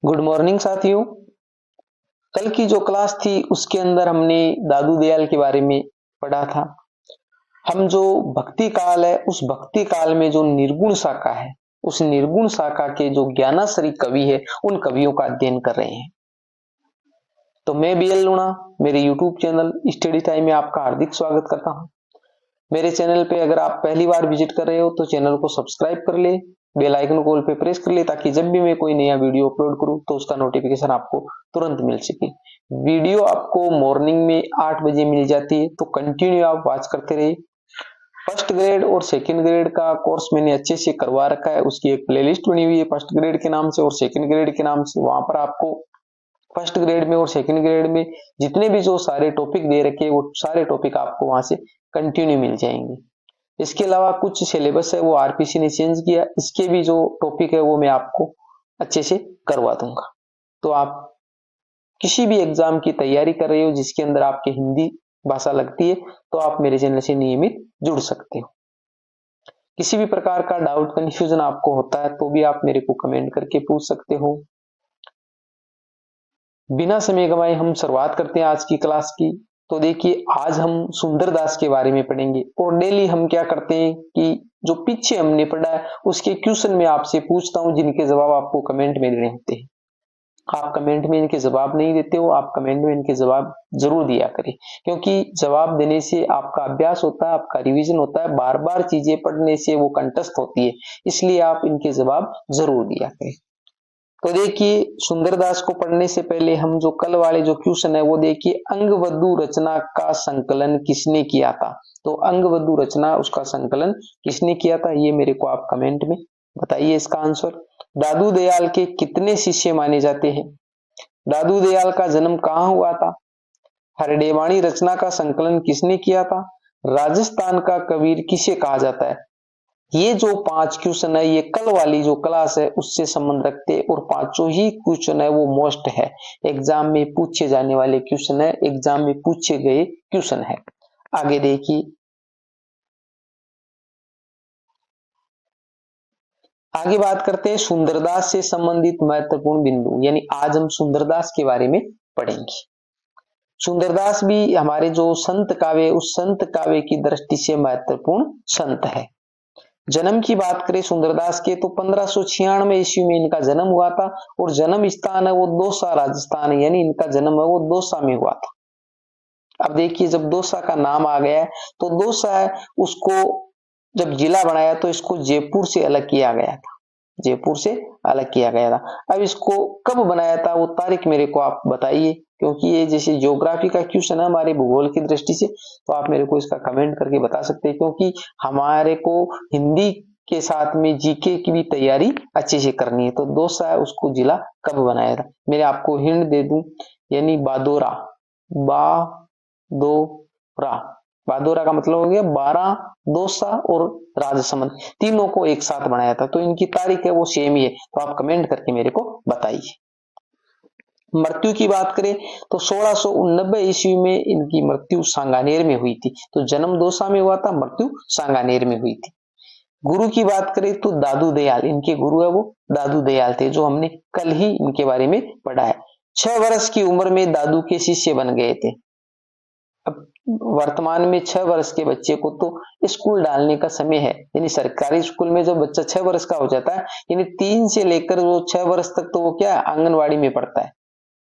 Good morning साथियों। कल की जो क्लास थी उसके अंदर हमने दादू दयाल के बारे में पढ़ा था। हम जो भक्ति काल है उस भक्ति काल में जो निर्गुण शाखा है उस निर्गुण शाखा के जो ज्ञानाश्री कवि है उन कवियों का अध्ययन कर रहे हैं। तो मैं बीएल लूणा मेरे यूट्यूब चैनल स्टडी टाइम में आपका हार्दिक स्वागत करता हूं। मेरे चैनल पे अगर आप पहली बार विजिट कर रहे हो तो चैनल को सब्सक्राइब कर ले, बेल आइकन को ऑल पे प्रेस कर ले ताकि जब भी मैं कोई नया वीडियो अपलोड करूं तो उसका नोटिफिकेशन आपको तुरंत मिल सके। वीडियो आपको मॉर्निंग में 8 बजे मिल जाती है तो कंटिन्यू आप वॉच करते रहिए। फर्स्ट ग्रेड और सेकंड ग्रेड का कोर्स मैंने अच्छे से करवा रखा है, उसकी एक प्लेलिस्ट बनी हुई है फर्स्ट ग्रेड के नाम से और सेकंड ग्रेड के नाम से। वहां पर आपको फर्स्ट ग्रेड में और सेकंड ग्रेड में जितने भी जो सारे टॉपिक दे रखे वो सारे टॉपिक आपको वहां से कंटिन्यू मिल जाएंगे। इसके अलावा कुछ सिलेबस है वो आरपीसी ने चेंज किया, इसके भी जो टॉपिक है वो मैं आपको अच्छे से करवा दूंगा। तो आप किसी भी एग्जाम की तैयारी कर रहे हो जिसके अंदर आपके हिंदी भाषा लगती है तो आप मेरे चैनल से नियमित जुड़ सकते हो। किसी भी प्रकार का डाउट कंफ्यूजन आपको होता है तो भी आप मेरे को कमेंट करके पूछ सकते हो। बिना समय गंवाए हम शुरुआत करते हैं आज की क्लास की। तो देखिए आज हम सुंदरदास के बारे में पढ़ेंगे और डेली हम क्या करते हैं कि जो पीछे हमने पढ़ा है उसके क्वेश्चन में आपसे पूछता हूं जिनके जवाब आपको कमेंट में देने होते हैं। आप कमेंट में इनके जवाब नहीं देते हो, आप कमेंट में इनके जवाब जरूर दिया करें, क्योंकि जवाब देने से आपका अभ्यास होता है, आपका रिवीजन होता है, बार बार चीजें पढ़ने से वो कंठस्थ होती है, इसलिए आप इनके जवाब जरूर दिया करें। तो देखिए सुंदरदास को पढ़ने से पहले हम जो कल वाले जो क्वेश्चन है वो देखिए, अंगवधु रचना का संकलन किसने किया था। तो अंगवधु रचना उसका संकलन किसने किया था ये मेरे को आप कमेंट में बताइए इसका आंसर। दादू दयाल के कितने शिष्य माने जाते हैं। दादू दयाल का जन्म कहाँ हुआ था। हरडेवाणी रचना का संकलन किसने किया था। राजस्थान का कबीर किसे कहा जाता है। ये जो 5 क्वेश्चन है ये कल वाली जो क्लास है उससे संबंध रखते हैं और पांचों ही क्वेश्चन है वो मोस्ट है, एग्जाम में पूछे जाने वाले क्वेश्चन है, एग्जाम में पूछे गए क्वेश्चन है। आगे देखिए, आगे बात करते हैं सुंदरदास से संबंधित महत्वपूर्ण बिंदु, यानी आज हम सुंदरदास के बारे में पढ़ेंगे। सुंदरदास भी हमारे जो संत काव्य उस संत काव्य की दृष्टि से महत्वपूर्ण संत है। जन्म की बात करें सुंदरदास के तो 1596 ईस्वी में इनका जन्म हुआ था और जन्म स्थान है वो दौसा राजस्थान है, यानी इनका जन्म है वो दौसा में हुआ था। अब देखिए जब दौसा का नाम आ गया है तो दौसा है उसको जब जिला बनाया तो इसको जयपुर से अलग किया गया था, जयपुर से अलग किया गया था। अब इसको कब बनाया था वो तारीख मेरे को आप बताइए, क्योंकि ये जैसे ज्योग्राफी का क्वेश्चन है हमारे भूगोल की दृष्टि से तो आप मेरे को इसका कमेंट करके बता सकते हैं, क्योंकि हमारे को हिंदी के साथ में जीके की भी तैयारी अच्छे से करनी है। तो दौसा है उसको जिला कब बनाया था, मैं आपको हिंट दे दूं, यानी बादोरा, बादोरा, बादोरा का मतलब हो गया 12, दौसा और राजसमंद, तीनों को एक साथ बनाया था। तो इनकी तारीख है वो सेम ही है, तो आप कमेंट करके मेरे को बताइए। मृत्यु की बात करें तो 1689 ईस्वी में इनकी मृत्यु सांगानेर में हुई थी। तो जन्म दौसा में हुआ था, मृत्यु सांगानेर में हुई थी। गुरु की बात करें तो दादू दयाल, इनके गुरु है वो दादू दयाल थे, जो हमने कल ही इनके बारे में पढ़ा है। 6 वर्ष की उम्र में दादू के शिष्य बन गए थे। अब वर्तमान में 6 वर्ष के बच्चे को तो स्कूल डालने का समय है, यानी सरकारी स्कूल में जब बच्चा 6 वर्ष का हो जाता है, यानी 3 से लेकर वो 6 वर्ष तक तो वो क्या आंगनवाड़ी में पढ़ता है,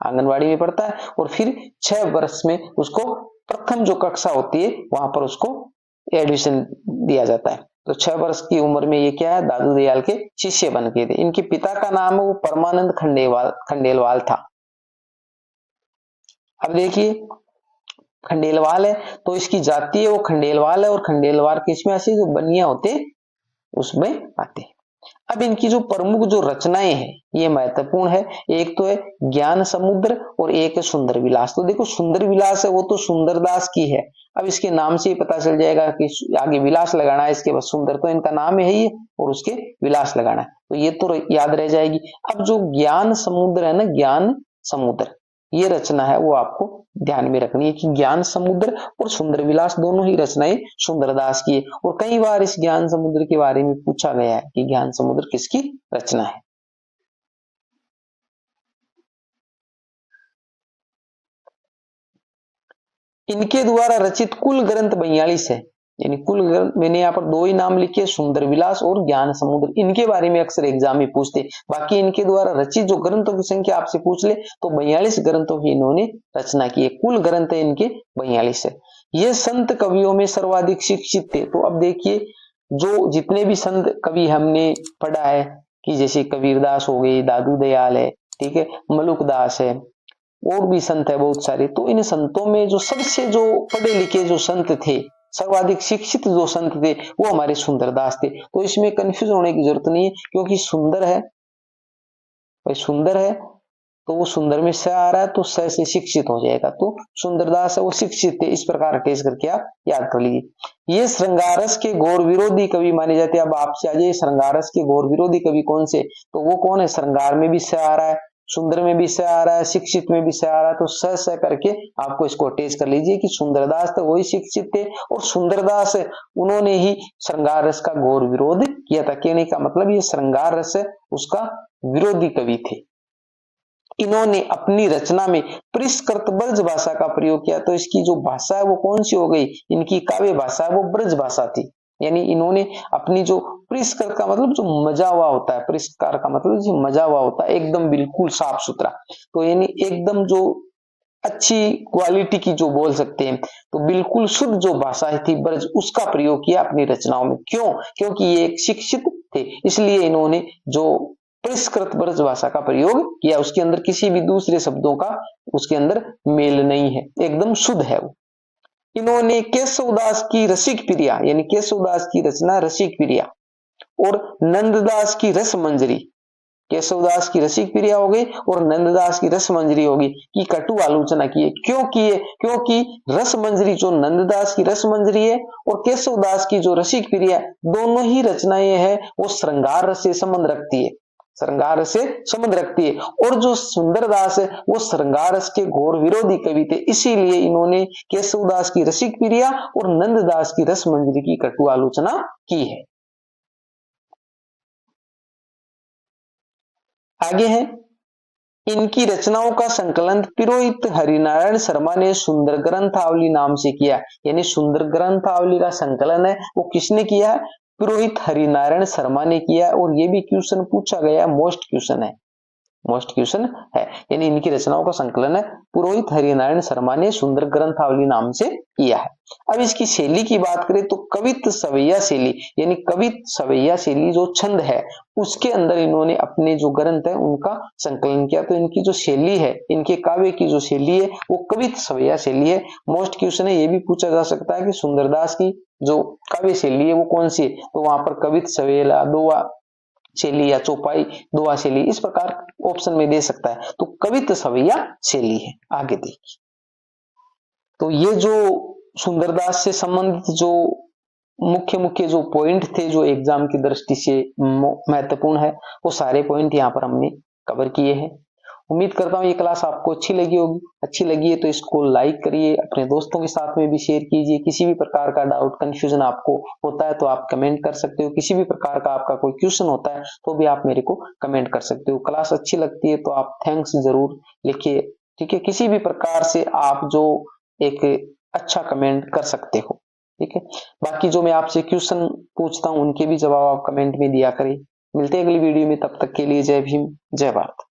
आंगनवाड़ी में पढ़ता है और फिर 6 वर्ष में उसको प्रथम जो कक्षा होती है वहां पर उसको एडमिशन दिया जाता है। तो 6 वर्ष की उम्र में ये क्या है, दादू दयाल के शिष्य बन गए थे। इनके पिता का नाम है वो परमानंद खंडेलवाल था। अब देखिए खंडेलवाल है तो इसकी जाति है वो खंडेलवाल है और खंडेलवाल किसमें ऐसे जो बनिया होते उसमें आते हैं। अब इनकी जो प्रमुख जो रचनाएं हैं ये महत्वपूर्ण है, एक तो है ज्ञान समुद्र और एक है सुंदर विलास। तो देखो सुंदर विलास है वो तो सुंदरदास की है, अब इसके नाम से ही पता चल जाएगा कि आगे विलास लगाना है, इसके बाद सुंदर तो इनका नाम है ही और उसके विलास लगाना है, तो ये तो याद रह जाएगी। अब जो ज्ञान समुद्र है ना, ज्ञान समुद्र ये रचना है वो आपको ध्यान में रखनी है कि ज्ञान समुद्र और सुंदर विलास दोनों ही रचनाएं सुंदरदास की है। और कई बार इस ज्ञान समुद्र के बारे में पूछा गया है कि ज्ञान समुद्र किसकी रचना है। इनके द्वारा रचित कुल ग्रंथ 42 है। यानी कुल ग्रंथ मैंने यहाँ पर 2 ही नाम लिखे, सुंदर विलास और ज्ञान समुद्र। इनके बारे में अक्सर एग्जाम में पूछते, बाकी इनके द्वारा रचित जो ग्रंथों की संख्या आपसे पूछ ले तो 42 ग्रंथों की इन्होंने रचना की है। कुल ग्रंथ है इनके 42 है। ये संत कवियों में सर्वाधिक शिक्षित थे। तो अब देखिए, जो जितने भी संत कवि हमने पढ़ा है कि जैसे कबीरदास हो गए, दादू दयाल है, ठीक है, मलुकदास है, और भी संत है बहुत सारे। तो इन संतों में जो सबसे जो पढ़े लिखे जो संत थे, सर्वाधिक शिक्षित जो संत थे, वो हमारे सुंदरदास थे। तो इसमें कंफ्यूज होने की जरूरत नहीं है, क्योंकि सुंदर है भाई, सुंदर है तो वो सुंदर में स आ रहा है तो स से शिक्षित हो जाएगा। तो सुंदरदास है वो शिक्षित थे, इस प्रकार अटेच करके आप याद कर लीजिए। ये श्रृंगारस के घोर विरोधी कवि माने जाते हैं। अब आपसे आ जाइए श्रृंगारस के घोर विरोधी कवि कौन से, तो वो कौन है? श्रृंगार में भी स आ रहा है, सुंदर में भी स आ रहा है, शिक्षित में भी स आ रहा है, तो स करके आपको इसको अटेच कर लीजिए कि सुंदरदास तो वही शिक्षित थे और सुंदरदास उन्होंने ही श्रृंगार रस का घोर विरोध किया था। कहने का मतलब ये श्रृंगार रस उसका विरोधी कवि थे। इन्होंने अपनी रचना में परिष्कृत ब्रज भाषा का प्रयोग किया। तो इसकी जो भाषा है वो कौन सी हो गई? इनकी काव्य भाषा है वो ब्रज भाषा थी। यानी इन्होंने अपनी जो परिष्कृत का मतलब जो मजा हुआ होता है, परिष्कार का मतलब जो मजा हुआ होता है, एकदम बिल्कुल साफ सुथरा, तो यानी एकदम जो अच्छी क्वालिटी की जो बोल सकते हैं, तो बिल्कुल शुद्ध जो भाषा थी ब्रज, उसका प्रयोग किया अपनी रचनाओं में। क्यों? क्योंकि ये एक शिक्षित थे, इसलिए इन्होंने जो परिष्कृत ब्रज भाषा का प्रयोग किया। उसके अंदर किसी भी दूसरे शब्दों का उसके अंदर मेल नहीं है, एकदम शुद्ध है वो। इन्होंने केशवदास की रसिक प्रिया, यानी केशवदास की रचना रसिक प्रिया और नंददास की रस मंजरी, केशवदास की रसिक प्रिया हो गई और नंददास की रस मंजरी होगी, की कटु आलोचना की है। क्यों की है? क्योंकि रस मंजरी जो नंददास की रस मंजरी है और केशवदास की जो रसिक प्रिया, दोनों ही रचनाएं हैं वो श्रृंगार रस से संबंध रखती है, श्रृंगार से संबंध रखती है। और जो सुंदरदास है वो श्रृंगार रस के घोर विरोधी कवि थे, इसीलिए इन्होंने केशवदास की रसिक प्रिया और नंददास की रस मंजरी की कटु आलोचना की है। आगे है, इनकी रचनाओं का संकलन पुरोहित हरिनारायण शर्मा ने सुंदर ग्रंथावली नाम से किया। यानी सुंदर ग्रंथावली का संकलन है वो किसने किया है? पुरोहित हरिनारायण शर्मा ने किया। और ये भी क्वेश्चन पूछा गया, मोस्ट क्वेश्चन है, मोस्ट क्वेश्चन है। यानी इनकी रचनाओं का संकलन है पुरोहित हरिनारायण शर्मा ने सुंदर ग्रंथावली नाम से किया है। अब इसकी शैली की बात करें तो कवित सवैया शैली, यानी कवित सवैया शैली जो छंद है उसके अंदर इन्होंने अपने जो ग्रंथ है उनका संकलन किया। तो इनकी जो शैली है, इनके काव्य की जो शैली है वो कवित सवैया शैली है। मोस्ट क्वेश्चन है, ये भी पूछा जा सकता है कि सुंदरदास की जो काव्य शैली है वो कौन सी है, तो वहां पर कवित सवेला, दोहा शैली या चौपाई दोहा शैली, इस प्रकार ऑप्शन में दे सकता है। तो कवित सवैया शैली है। आगे देखिए, तो ये जो सुंदरदास से संबंधित जो मुख्य मुख्य जो पॉइंट थे जो एग्जाम की दृष्टि से महत्वपूर्ण है, वो सारे पॉइंट यहाँ पर हमने कवर किए हैं। उम्मीद करता हूँ ये क्लास आपको अच्छी लगी होगी। अच्छी लगी है तो इसको लाइक करिए, अपने दोस्तों के साथ में भी शेयर कीजिए। किसी भी प्रकार का डाउट कंफ्यूजन आपको होता है तो आप कमेंट कर सकते हो। किसी भी प्रकार का आपका कोई क्वेश्चन होता है तो भी आप मेरे को कमेंट कर सकते हो। क्लास अच्छी लगती है तो आप थैंक्स जरूर लिखिए, ठीक है। किसी भी प्रकार से आप जो एक अच्छा कमेंट कर सकते हो, ठीक है। बाकी जो मैं आपसे क्वेश्चन पूछता हूँ उनके भी जवाब आप कमेंट में दिया करें। मिलते हैं अगली वीडियो में, तब तक के लिए जय भीम, जय भारत।